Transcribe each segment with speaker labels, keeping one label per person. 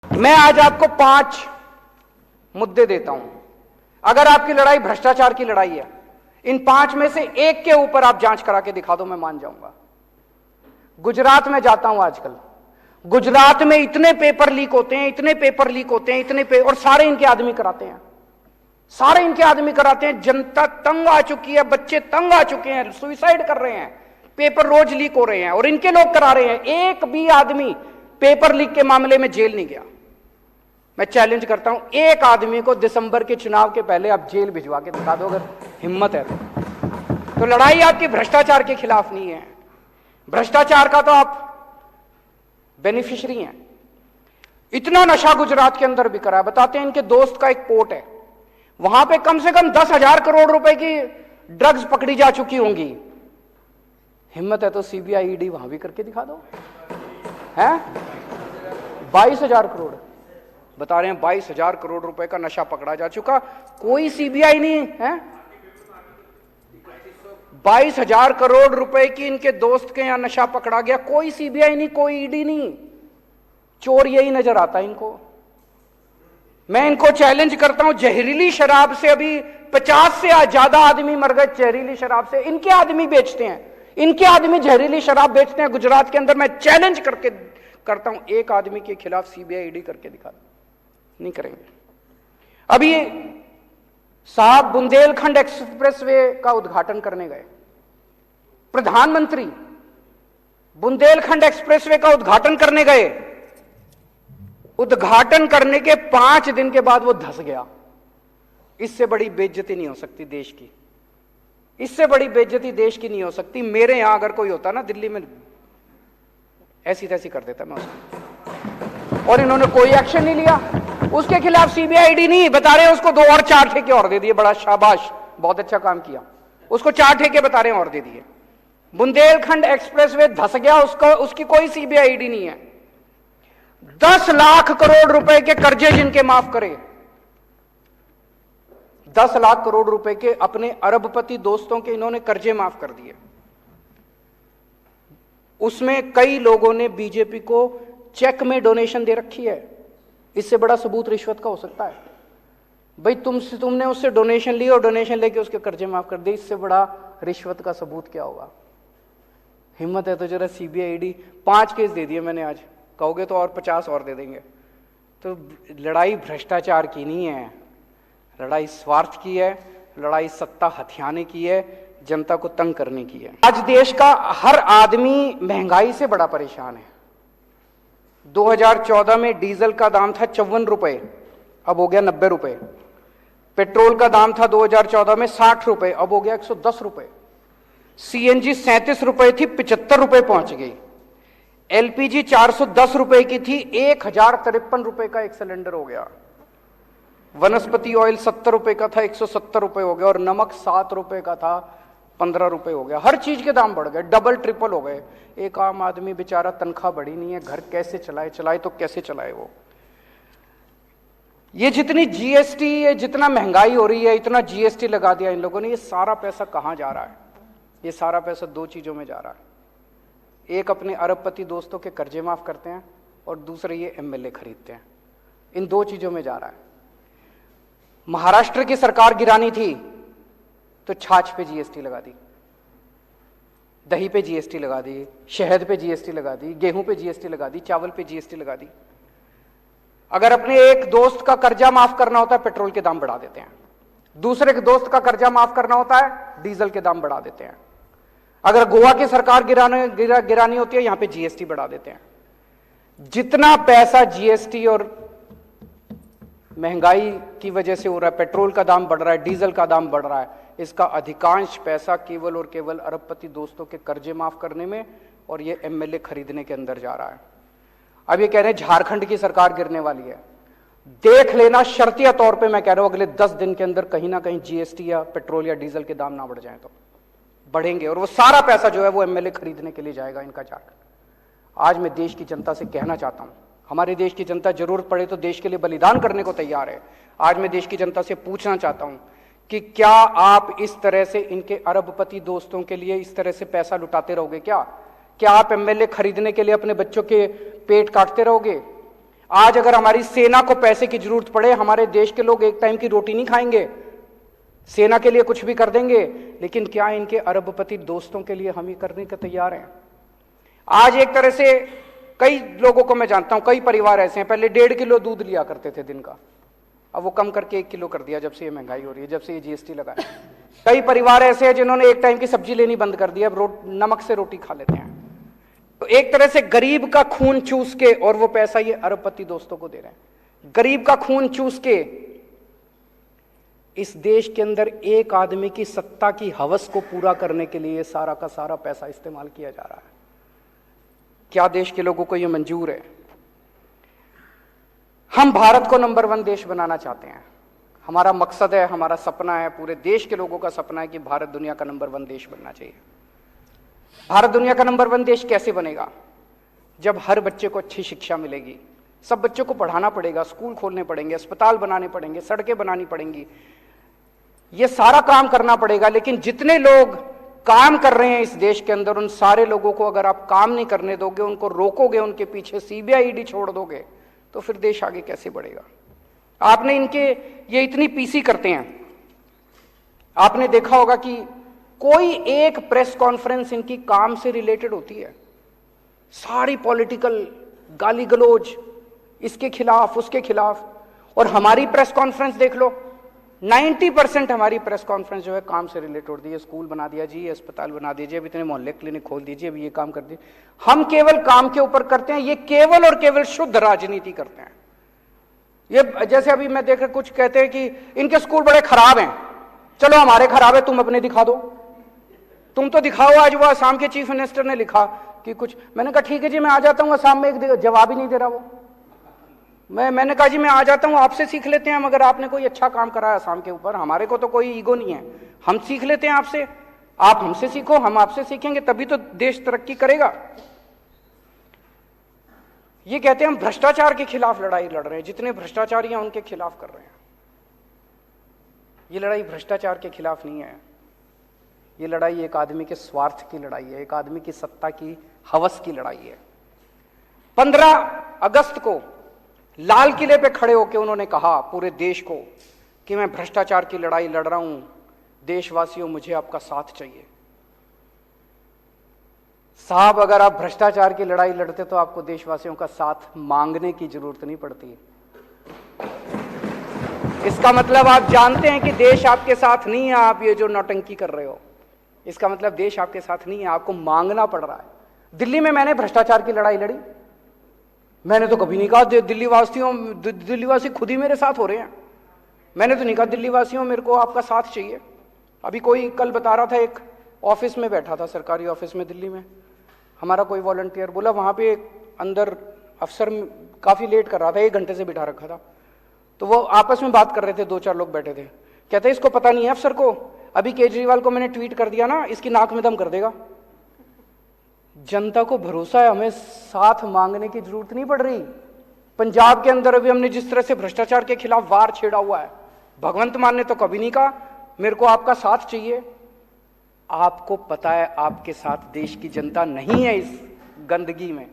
Speaker 1: मैं आज आपको 5 मुद्दे देता हूं। अगर आपकी लड़ाई भ्रष्टाचार की लड़ाई है, इन 5 में से एक के ऊपर आप जांच करा के दिखा दो, मैं मान जाऊंगा। गुजरात में जाता हूं आजकल, गुजरात में इतने पेपर लीक होते हैं, इतने पेपर लीक होते हैं, और सारे इनके आदमी कराते हैं, सारे इनके आदमी कराते हैं। जनता तंग आ चुकी है, बच्चे तंग आ चुके हैं, सुसाइड कर रहे हैं, पेपर रोज लीक हो रहे हैं और इनके लोग करा रहे हैं। एक भी आदमी पेपर लीक के मामले में जेल नहीं गया। मैं चैलेंज करता हूं, एक आदमी को दिसंबर के चुनाव के पहले आप जेल भिजवा के दिखा दो, अगर हिम्मत है तो लड़ाई आपकी भ्रष्टाचार के खिलाफ नहीं है, भ्रष्टाचार का तो आप बेनिफिशियरी हैं। इतना नशा गुजरात के अंदर बिक रहा है। बताते हैं, इनके दोस्त का एक पोर्ट है, वहां पे कम से कम 10,000 करोड़ रुपए की ड्रग्स पकड़ी जा चुकी होंगी। हिम्मत है तो सीबीआई ईडी वहां भी करके दिखा दो। हैं 22,000 करोड़ बता रहे हैं, 22,000 करोड़ रुपए का नशा पकड़ा जा चुका, कोई सीबीआई नहीं है। 22,000 करोड़ रुपए की इनके दोस्त के यहां नशा पकड़ा गया, कोई सीबीआई नहीं, कोई ईडी नहीं। चोर यही नजर आता है इनको। मैं इनको चैलेंज करता हूं, जहरीली शराब से अभी 50 से ज्यादा आदमी मर गए जहरीली शराब से। इनके आदमी बेचते हैं, इनके आदमी जहरीली शराब बेचते हैं गुजरात के अंदर। मैं चैलेंज करके करता हूं, एक आदमी के खिलाफ सीबीआई ईडी करके दिखा दो, नहीं करेंगे। अभी साहब बुंदेलखंड एक्सप्रेसवे का उद्घाटन करने गए, प्रधानमंत्री बुंदेलखंड एक्सप्रेसवे का उद्घाटन करने गए, उद्घाटन करने के 5 दिन के बाद वो धंस गया। इससे बड़ी बेइज्जती नहीं हो सकती देश की, इससे बड़ी बेइज्जती देश की नहीं हो सकती। मेरे यहां अगर कोई होता ना दिल्ली में, ऐसी तैसी कर देता मैं उसको, और इन्होंने कोई एक्शन नहीं लिया। उसके खिलाफ सीबीआई ईडी नहीं, बता रहे हैं उसको 2 और 4 ठेके और दे दिए। बड़ा शाबाश, बहुत अच्छा काम किया। उसको 4 ठेके बता रहे हैं और दे दिए। बुंदेलखंड एक्सप्रेसवे धंस गया, उसकी कोई सीबीआई ईडी नहीं है। 10 लाख करोड़ रुपए के कर्जे जिनके माफ करे, 10 लाख करोड़ रुपए के अपने अरबपति दोस्तों के इन्होंने कर्जे माफ कर दिए। उसमें कई लोगों ने बीजेपी को चेक में डोनेशन दे रखी है। इससे बड़ा सबूत रिश्वत का हो सकता है? भाई तुमने उससे डोनेशन ली और डोनेशन लेके उसके कर्जे माफ कर दिए, इससे बड़ा रिश्वत का सबूत क्या होगा? हिम्मत है तो जरा सीबीआई ईडी। 5 केस दे दिए मैंने आज, कहोगे तो और 50 और दे देंगे। तो लड़ाई भ्रष्टाचार की नहीं है, लड़ाई स्वार्थ की है, लड़ाई सत्ता हथियाने की है, जनता को तंग करने की है। आज देश का हर आदमी महंगाई से बड़ा परेशान है। 2014 में डीजल का दाम था 54 रुपए, अब हो गया 90 रुपए। पेट्रोल का दाम था 2014 में 60 रुपए, अब हो गया 110 रुपए। सीएनजी 37 रुपए थी, 75 रुपए पहुंच गई। एलपीजी 410 रुपए की थी, 1053 रुपए का एक सिलेंडर हो गया। वनस्पति ऑयल 70 रुपए का था, 170 रुपए हो गया। और नमक 7 रुपए का था, 15 रुपए हो गया। हर चीज के दाम बढ़ गए, डबल ट्रिपल हो गए। एक आम आदमी बेचारा, तनख्वाह बढ़ी नहीं है, घर कैसे चलाए तो कैसे चलाए वो? ये जितनी जीएसटी, ये जितना महंगाई हो रही है, इतना जीएसटी लगा दिया इन लोगों ने, ये सारा पैसा कहां जा रहा है? ये सारा पैसा 2 चीजों में जा रहा है। एक अपने अरबपति दोस्तों के कर्जे माफ करते हैं, और दूसरे ये एमएलए खरीदते हैं। इन 2 चीजों में जा रहा है। महाराष्ट्र की सरकार गिरानी थी तो छाछ पे जीएसटी लगा दी, दही पे जीएसटी लगा दी, शहद पे जीएसटी लगा दी, गेहूं पे जीएसटी लगा दी, चावल पे जीएसटी लगा दी। अगर अपने एक दोस्त का कर्जा माफ करना होता है, पेट्रोल के दाम बढ़ा देते हैं। दूसरे के दोस्त का कर्जा माफ करना होता है, डीजल के दाम बढ़ा देते हैं। अगर गोवा की सरकार गिरानी होती है, यहां पे जीएसटी बढ़ा देते हैं। जितना पैसा जीएसटी और महंगाई की वजह से हो रहा है, पेट्रोल का दाम बढ़ रहा है, डीजल का दाम बढ़ रहा है, इसका अधिकांश पैसा केवल और केवल अरबपति दोस्तों के कर्जे माफ करने में और ये एमएलए खरीदने के अंदर जा रहा है। अब ये कह रहे हैं झारखंड की सरकार गिरने वाली है। देख लेना, शर्तिया तौर पे मैं कह रहा हूं, अगले 10 दिन के अंदर कहीं ना कहीं जीएसटी या पेट्रोल या डीजल के दाम ना बढ़ जाए तो बढ़ेंगे, और वो सारा पैसा जो है वो एमएलए खरीदने के लिए जाएगा इनका झारखंड। आज मैं देश की जनता से कहना चाहता हूं, हमारी देश की जनता जरूरत पड़े तो देश के लिए बलिदान करने को तैयार है। आज मैं देश की जनता से पूछना चाहता हूं कि क्या आप इस तरह से इनके अरबपति दोस्तों के लिए इस तरह से पैसा लुटाते रहोगे? क्या आप एमएलए खरीदने के लिए अपने बच्चों के पेट काटते रहोगे? आज अगर हमारी सेना को पैसे की जरूरत पड़े, हमारे देश के लोग एक टाइम की रोटी नहीं खाएंगे, सेना के लिए कुछ भी कर देंगे, लेकिन क्या इनके अरबपति दोस्तों के लिए हम ही करने के तैयार हैं? आज एक तरह से कई लोगों को मैं जानता हूं, कई परिवार ऐसे हैं, पहले 1.5 किलो दूध लिया करते थे दिन का, अब वो कम करके 1 किलो कर दिया जब से ये महंगाई हो रही है, जब से ये जीएसटी लगा है। कई परिवार ऐसे हैं जिन्होंने एक टाइम की सब्जी लेनी बंद कर दी, अब नमक से रोटी खा लेते हैं। तो एक तरह से गरीब का खून चूस के, और वो पैसा ये अरबपति दोस्तों को दे रहे हैं, गरीब का खून चूस के इस देश के अंदर एक आदमी की सत्ता की हवस को पूरा करने के लिए सारा का सारा पैसा इस्तेमाल किया जा रहा है। क्या देश के लोगों को यह मंजूर है? हम भारत को नंबर 1 देश बनाना चाहते हैं, हमारा मकसद है, हमारा सपना है, पूरे देश के लोगों का सपना है कि भारत दुनिया का नंबर 1 देश बनना चाहिए। भारत दुनिया का नंबर 1 देश कैसे बनेगा? जब हर बच्चे को अच्छी शिक्षा मिलेगी, सब बच्चों को पढ़ाना पड़ेगा, स्कूल खोलने पड़ेंगे, अस्पताल बनाने पड़ेंगे, सड़कें बनानी पड़ेंगी, ये सारा काम करना पड़ेगा। लेकिन जितने लोग काम कर रहे हैं इस देश के अंदर, उन सारे लोगों को अगर आप काम नहीं करने दोगे, उनको रोकोगे, उनके पीछे सीबीआई ईडी छोड़ दोगे, तो फिर देश आगे कैसे बढ़ेगा? आपने इनके ये इतनी पीसी करते हैं, आपने देखा होगा कि कोई एक प्रेस कॉन्फ्रेंस इनकी काम से रिलेटेड होती है, सारी पॉलिटिकल गाली गलौज इसके खिलाफ उसके खिलाफ। और हमारी प्रेस कॉन्फ्रेंस देख लो, 90% हमारी प्रेस कॉन्फ्रेंस जो है काम से रिलेटेड होती है। स्कूल बना दिया जी, अस्पताल बना दीजिए, अब इतने मोहल्ले क्लिनिक खोल दीजिए, अब ये काम कर दीजिए। हम केवल काम के ऊपर करते हैं, ये केवल और केवल शुद्ध राजनीति करते हैं। ये जैसे अभी मैं देख रहा, कुछ कहते हैं कि इनके स्कूल बड़े खराब हैं, चलो हमारे खराब है, तुम अपने दिखा दो, तुम तो दिखाओ। आज वो असम के चीफ मिनिस्टर ने लिखा कि कुछ, मैंने कहा ठीक है जी मैं आ जाता हूं असम में, एक जवाब ही नहीं दे रहा वो। मैंने कहा जी मैं आ जाता हूं, आपसे सीख लेते हैं, मगर आपने कोई अच्छा काम करा है असम के ऊपर, हमारे को तो कोई ईगो नहीं है, हम सीख लेते हैं आपसे, आप हमसे सीखो, हम आपसे सीखेंगे, तभी तो देश तरक्की करेगा। ये कहते हैं हम भ्रष्टाचार के खिलाफ लड़ाई लड़ रहे हैं, जितने भ्रष्टाचारी हैं उनके खिलाफ कर रहे हैं। ये लड़ाई भ्रष्टाचार के खिलाफ नहीं है, ये लड़ाई एक आदमी के स्वार्थ की लड़ाई है, एक आदमी की सत्ता की हवस की लड़ाई है। 15 अगस्त को लाल किले पे खड़े होकर उन्होंने कहा पूरे देश को कि मैं भ्रष्टाचार की लड़ाई लड़ रहा हूं, देशवासियों मुझे आपका साथ चाहिए। साहब अगर आप भ्रष्टाचार की लड़ाई लड़ते तो आपको देशवासियों का साथ मांगने की जरूरत नहीं पड़ती। इसका मतलब आप जानते हैं कि देश आपके साथ नहीं है, आप ये जो नौटंकी कर रहे हो, इसका मतलब देश आपके साथ नहीं है, आपको मांगना पड़ रहा है। दिल्ली में मैंने भ्रष्टाचार की लड़ाई लड़ी, मैंने तो कभी नहीं कहा दिल्लीवासी खुद ही मेरे साथ हो रहे हैं, मैंने तो नहीं कहा दिल्ली वासियों मेरे को आपका साथ चाहिए। अभी कोई कल बता रहा था, एक ऑफिस में बैठा था, सरकारी ऑफिस में दिल्ली में, हमारा कोई वॉलंटियर बोला वहां पे अंदर अफसर काफी लेट कर रहा था, 1 घंटे से बिठा रखा था, तो वो आपस में बात कर रहे थे, 2-4 लोग बैठे थे, कहते इसको पता नहीं है अफसर को, अभी केजरीवाल को मैंने ट्वीट कर दिया ना, इसकी नाक में दम कर देगा। जनता को भरोसा है, हमें साथ मांगने की जरूरत नहीं पड़ रही। पंजाब के अंदर अभी हमने जिस तरह से भ्रष्टाचार के खिलाफ वार छेड़ा हुआ है, भगवंत मान ने तो कभी नहीं कहा मेरे को आपका साथ चाहिए। आपको पता है आपके साथ देश की जनता नहीं है। इस गंदगी में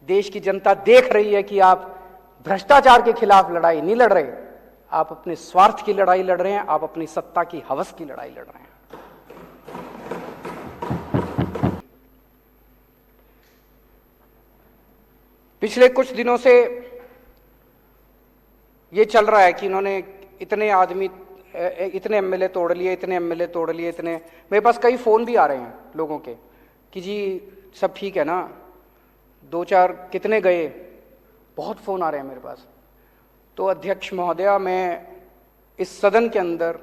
Speaker 1: देश की जनता देख रही है कि आप भ्रष्टाचार के खिलाफ लड़ाई नहीं लड़ रहे, आप अपने स्वार्थ की लड़ाई लड़ रहे हैं, आप अपनी सत्ता की हवस की लड़ाई लड़ रहे हैं। पिछले कुछ दिनों से ये चल रहा है कि इन्होंने इतने आदमी, इतने एमएलए तोड़ लिए, इतने एमएलए तोड़ लिए, इतने, मेरे पास कई फोन भी आ रहे हैं लोगों के कि जी सब ठीक है ना, 2-4 कितने गए, बहुत फोन आ रहे हैं मेरे पास। तो अध्यक्ष महोदया, मैं इस सदन के अंदर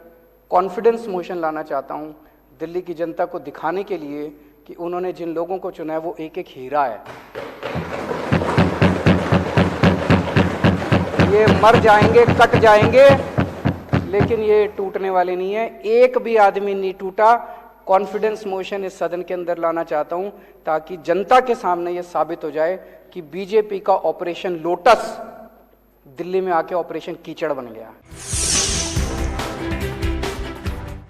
Speaker 1: कॉन्फिडेंस मोशन लाना चाहता हूं, दिल्ली की जनता को दिखाने के लिए कि उन्होंने जिन लोगों को चुना है वो एक-एक हीरा है। ये मर जाएंगे, कट जाएंगे, लेकिन ये टूटने वाले नहीं है, एक भी आदमी नहीं टूटा। कॉन्फिडेंस मोशन इस सदन के अंदर लाना चाहता हूं ताकि जनता के सामने ये साबित हो जाए कि बीजेपी का ऑपरेशन लोटस दिल्ली में आके ऑपरेशन कीचड़ बन गया।